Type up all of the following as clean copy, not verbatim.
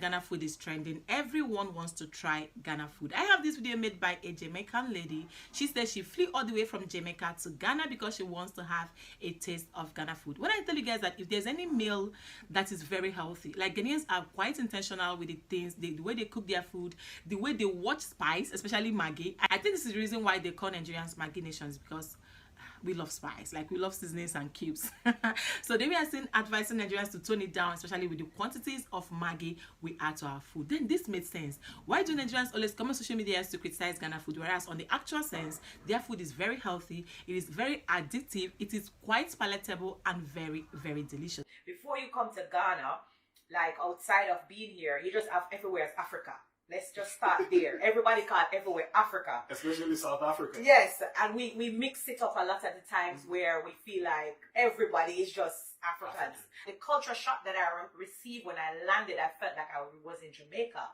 Ghana food is trending. Everyone wants to try Ghana food. I have this video made by a Jamaican lady. She says she flew all the way from Jamaica to Ghana because she wants to have a taste of Ghana food. When I tell you guys that if there's any meal that is very healthy, like Ghanaians are quite intentional with the things, the way they cook their food, the way they watch spice, especially Maggi. I think this is the reason why they call Nigerians Maggi nations, because we love spice, like we love seasonings and cubes. So they were seen advising Nigerians to tone it down, especially with the quantities of Maggi we add to our food. Then this made sense. Why do Nigerians always come on social media to criticize Ghana food, whereas on the actual sense, their food is very healthy, it is very addictive, it is quite palatable and very, very delicious. Before you come to Ghana, like outside of being here, you just have everywhere as Africa. Let's just start there. Everybody call everywhere Africa. Especially South Africa. Yes, and we mix it up a lot at the times where we feel like everybody is just Africans. The culture shock that I received when I landed, I felt like I was in Jamaica.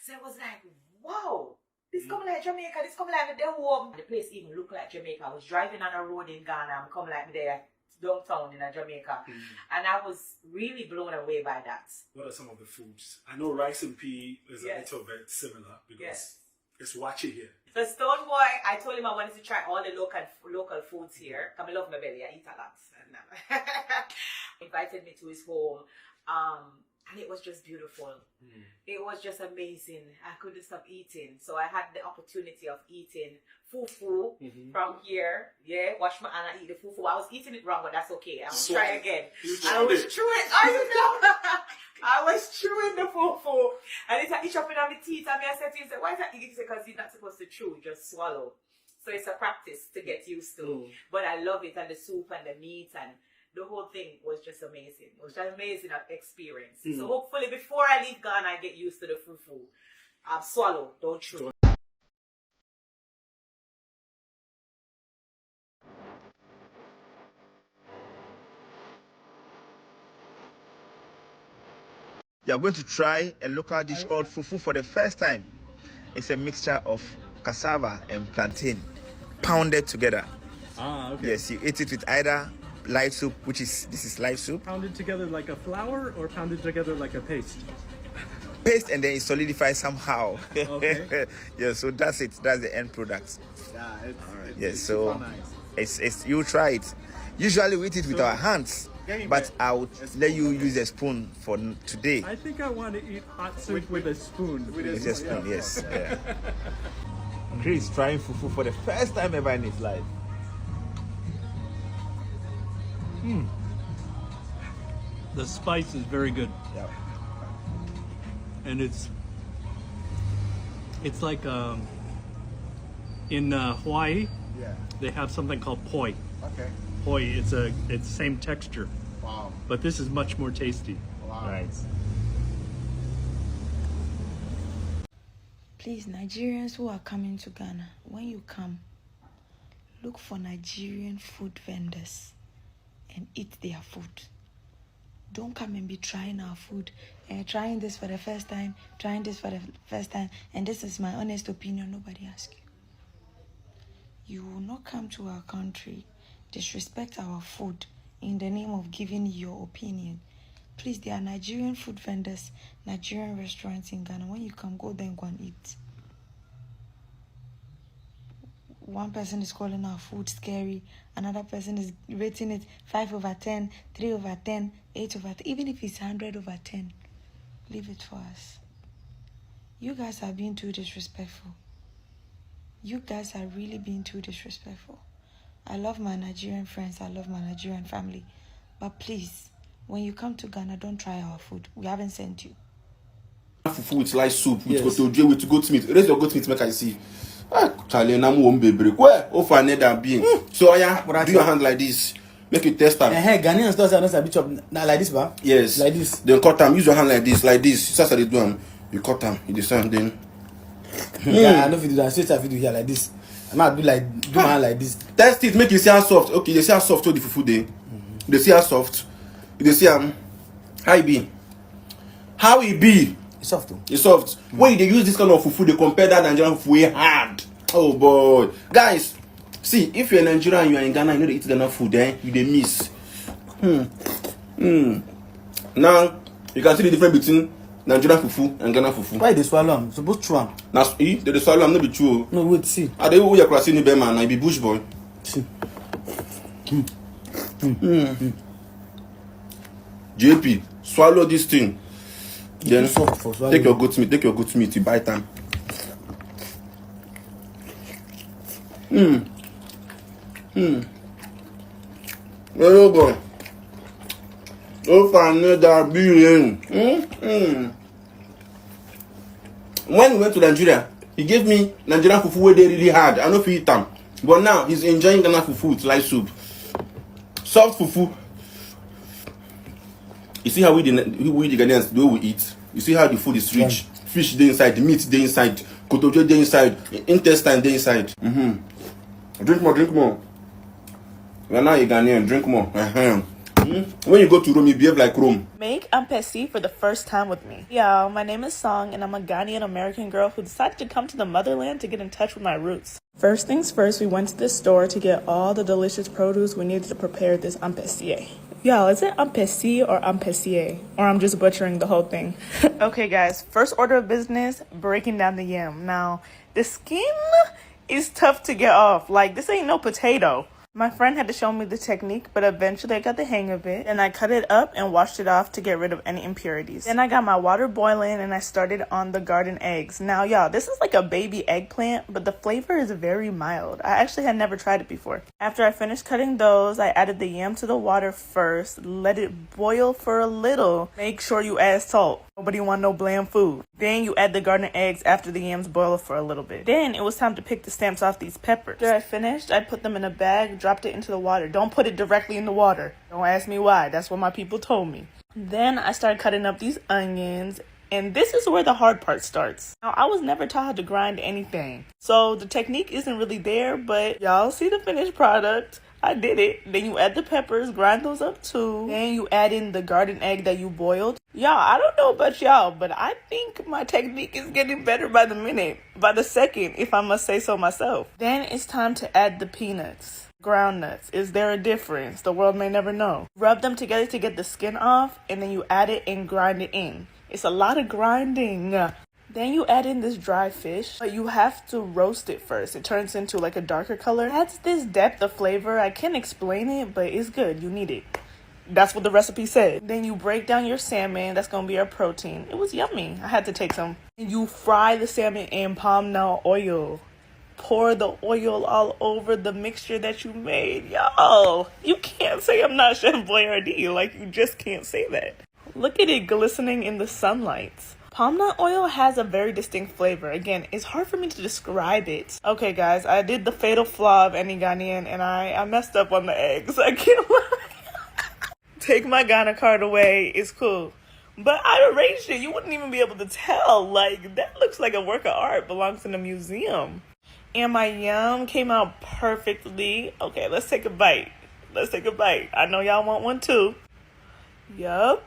So it was like, wow, this coming like Jamaica, this coming like the home. The place even looked like Jamaica. I was driving on a road in Ghana, I'm coming like there. Downtown in Jamaica, and I was really blown away by that. What are some of the foods? I know rice and pea is a little bit similar because it's wachi here. The Stone Boy, I told him I wanted to try all the local foods here. Cause I love my belly, I eat a lot. Invited me to his home, and it was just beautiful. It was just amazing. I couldn't stop eating, so I had the opportunity of eating fufu from here. Yeah, wash my hand and eat the fufu. I was eating it wrong, but that's okay. I will try again. I was chewing. I was chewing the fufu, and it's chopping on my teeth. And I said to him, "Why is that eating?" Because you're not supposed to chew, just swallow. So it's a practice to get used to. But I love it, and the soup and the meat and the whole thing was just amazing. It was just amazing experience. So hopefully before I leave Ghana, I get used to the fufu. Swallow, don't chew. You are going to try a local dish called fufu for the first time. It's a mixture of cassava and plantain pounded together. Ah, okay. Yes, you eat it with either live soup, this is live soup. Pounded together like a flour or pounded together like a paste? Paste, and then it solidifies somehow. Okay. Yeah, so that's it. That's the end product. Yeah, Yes, so nice. It's you try it. Usually we eat it with our hands, but I would let you use a spoon for today. I think I want to eat hot soup with a spoon. With a spoon, yes. Yeah. Chris trying fufu for the first time ever in his life. The spice is very good. Yeah. And it's like in Hawaii, they have something called poi. Okay. Poi, it's same texture. Wow. But this is much more tasty. Wow. Nice. Please, Nigerians who are coming to Ghana, when you come, look for Nigerian food vendors and eat their food. Don't come and be trying our food, trying this for the first time, trying this for the first time, and this is my honest opinion, nobody asks you. You will not come to our country, disrespect our food in the name of giving your opinion. Please, there are Nigerian food vendors, Nigerian restaurants in Ghana. When you come, go there and go and eat. One person is calling our food scary. Another person is rating it 5/10, 3/10, 8/10. Even if it's 100/10, leave it for us. You guys are being too disrespectful. You guys are really being too disrespectful. I love my Nigerian friends. I love my Nigerian family. But please, when you come to Ghana, don't try our food. We haven't sent you. Fufu with light soup, with goat meat. Raise your goat meat, make I see. Charlie, I'm one baby. Where? Oh, for another being. So, yeah, do your hand like this. Make it test them. Ghanaian stores are not a bit of like this, ba? Yes. Like this. Then cut them. Use your hand like this. That's how they do them. You cut them. You decide then. Yeah, I know if you do that. Straight if you do here like this. I might do my hand like this. Test it. Make it see how soft. Okay, you see how soft the fufu dey. You see how soft. You see how it be. How it be. It's soft too. It's soft. When they use this kind of fufu, they compare that Nigerian fufu way hard. Oh boy, guys, see, if you're in Nigeria and you are in Ghana, you know they eat Ghana food, you they miss. Now you can see the difference between Nigerian fufu and Ghana fufu. Why they swallow am? Suppose chew am. Na they swallow am no be true. No, wait, see. I dey who you cross in be man, I be bush boy. See. JP, swallow this thing. Then Soft for swallow. take your goat meat, you bite am. Hello boy. Oh, another billion. When we went to Nigeria, he gave me Nigerian fufu where they really hard. I know if he eat them. But now he's enjoying Ghana fufu with light soup. Soft fufu. You see how we the Ghanaians, the way we eat. You see how the food is rich. Yeah. Fish dey inside, the meat dey inside, kotojo dey inside, intestine dey inside. Drink more. We are now a Ghanaian, drink more. When you go to Rome, you behave like Rome. Make Ampesi for the first time with me. Yo, my name is Song, and I'm a Ghanaian American girl who decided to come to the motherland to get in touch with my roots. First things first, we went to the store to get all the delicious produce we needed to prepare this Ampesi. Y'all, is it Ampesi or Ampesi? Or I'm just butchering the whole thing. Okay, guys, first order of business, breaking down the yam. Now, the skin is tough to get off. Like, this ain't no potato. My friend had to show me the technique, but eventually I got the hang of it. And I cut it up and washed it off to get rid of any impurities. Then I got my water boiling and I started on the garden eggs. Now, y'all, this is like a baby eggplant, but the flavor is very mild. I actually had never tried it before. After I finished cutting those, I added the yam to the water first. Let it boil for a little. Make sure you add salt. Nobody want no bland food. Then you add the garden eggs after the yams boil for a little bit. Then it was time to pick the stamps off these peppers. After I finished, I put them in a bag, dropped it into the water. Don't put it directly in the water. Don't ask me why. That's what my people told me. Then I started cutting up these onions. And this is where the hard part starts. Now, I was never taught how to grind anything. So the technique isn't really there, but y'all see the finished product. I did it. Then you add the peppers, grind those up too. Then you add in the garden egg that you boiled. Y'all, I don't know about y'all, but I think my technique is getting better by the minute, by the second, if I must say so myself. Then it's time to add the peanuts. Ground nuts. Is there a difference? The world may never know. Rub them together to get the skin off, and then you add it and grind it in. It's a lot of grinding. Then you add in this dry fish, but you have to roast it first. It turns into like a darker color. It adds this depth of flavor. I can't explain it, but it's good. You need it. That's what the recipe said. Then you break down your salmon. That's going to be our protein. It was yummy. I had to take some. And you fry the salmon in palm nut oil. Pour the oil all over the mixture that you made. Y'all, you can't say I'm not Chef Boyardee. Like, you just can't say that. Look at it glistening in the sunlight. Palm nut oil has a very distinct flavor. Again, it's hard for me to describe it. Okay, guys, I did the fatal flaw of any Ghanaian, and I messed up on the eggs. I can't lie. Take my Ghana card away. It's cool. But I arranged it. You wouldn't even be able to tell. Like, that looks like a work of art. Belongs in a museum. And my yum came out perfectly. Okay, let's take a bite. I know y'all want one too. Yup.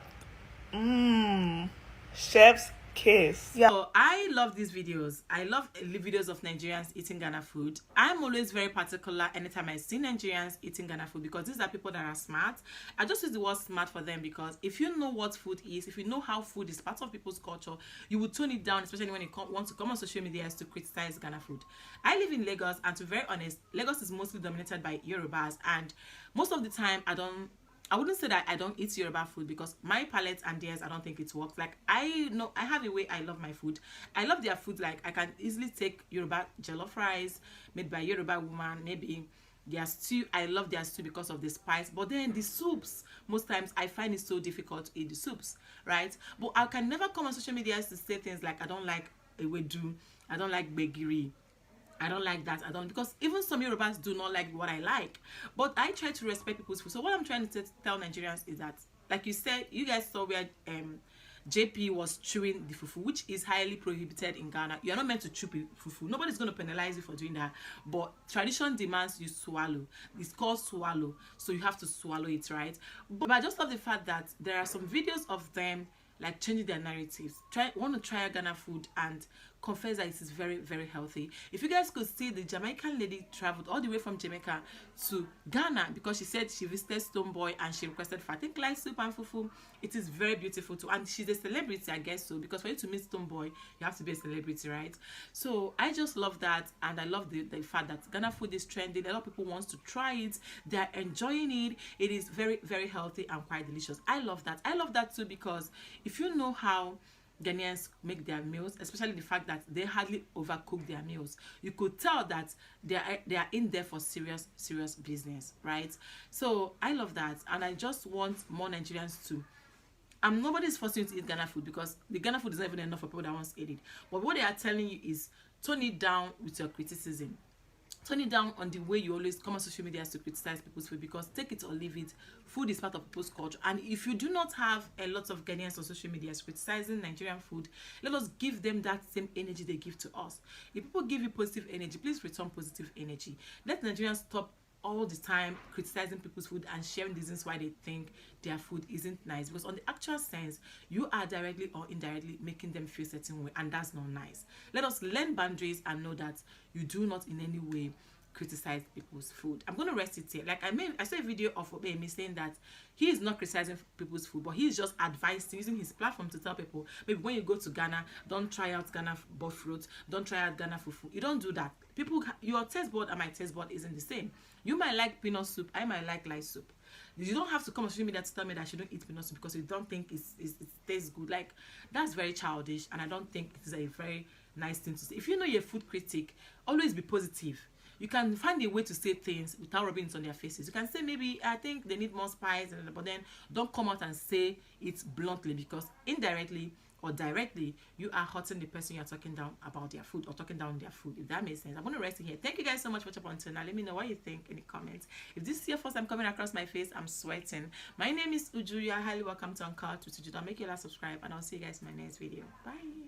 Chef's kiss. Yeah. So I love these videos. I love videos of Nigerians eating Ghana food. I'm always very particular anytime I see Nigerians eating Ghana food because these are people that are smart. I just use the word smart for them because if you know what food is, if you know how food is part of people's culture, you will tone it down, especially when you want to come on social media to criticize Ghana food. I live in Lagos, and to be very honest, Lagos is mostly dominated by Yorubas, and most of the time I wouldn't say that I don't eat Yoruba food because my palate and theirs, I don't think it works. Like, I know I have a way I love my food. I love their food. Like, I can easily take Yoruba jollof rice made by Yoruba woman, maybe their stew. I love their stew because of the spice. But then the soups, most times I find it so difficult to eat the soups, right? But I can never come on social media to say things like, I don't like ewedu, I don't like begiri, I don't like that. Because even some Yorubas do not like what I like. But I try to respect people's food. So what I'm trying to tell Nigerians is that, like you said, you guys saw where JP was chewing the fufu, which is highly prohibited in Ghana. You're not meant to chew fufu. Nobody's going to penalize you for doing that. But tradition demands you swallow. It's called swallow. So you have to swallow it, right? But I just love the fact that there are some videos of them like changing their narratives. Want to try Ghana food and confess that it is very, very healthy. If you guys could see, the Jamaican lady traveled all the way from Jamaica to Ghana because she said she visited Stonebwoy and she requested for, I think, light soup and fufu. It is very beautiful too, and she's a celebrity, I guess so, because for you to meet Stonebwoy, you have to be a celebrity, right? So I just love that, and I love the fact that Ghana food is trending. A lot of people want to try it. They are enjoying it. It is very, very healthy and quite delicious. I love that. I love that too, because if you know how Ghanaians make their meals, especially the fact that they hardly overcook their meals, you could tell that they are in there for serious business, right? So I love that, and I just want more Nigerians to. Nobody's forcing you to eat Ghana food, because the Ghana food is not even enough for people that want to eat it. But what they are telling you is tone it down with your criticism. Turn it down on the way you always come on social media to criticize people's food, because take it or leave it, food is part of people's culture. And if you do not have a lot of Ghanaians on social media criticizing Nigerian food, let us give them that same energy they give to us. If people give you positive energy, please return positive energy. Let Nigerians stop all the time criticizing people's food and sharing reasons why they think their food isn't nice, because on the actual sense, you are directly or indirectly making them feel a certain way, and that's not nice. Let us learn boundaries and know that you do not in any way criticize people's food. I'm going to rest it here. Like I saw a video of Obeyemi saying that he is not criticizing people's food, but he's just advising, using his platform to tell people, maybe when you go to Ghana, don't try out Ghana buffet, don't try out Ghana fufu. You don't do that. People, your taste bud and my taste bud isn't the same. You might like peanut soup, I might like light soup. You don't have to come on social media to tell me that I shouldn't eat peanut soup because you don't think it tastes good. Like, that's very childish, and I don't think it is a very nice thing to say. If you know you're a food critic, always be positive. You can find a way to say things without rubbing it on their faces. You can say, maybe I think they need more spice, but then don't come out and say it bluntly, because indirectly or directly you are hurting the person you're talking down about their food, or talking down their food, if that makes sense. I'm going to rest it here. Thank you guys so much for watching until now. Let me know what you think in the comments. If this is your first time coming across my face, I'm sweating. My name is Uju. You're highly welcome to Uncut with Uju. Don't make sure to subscribe, and I'll see you guys in my next video. Bye.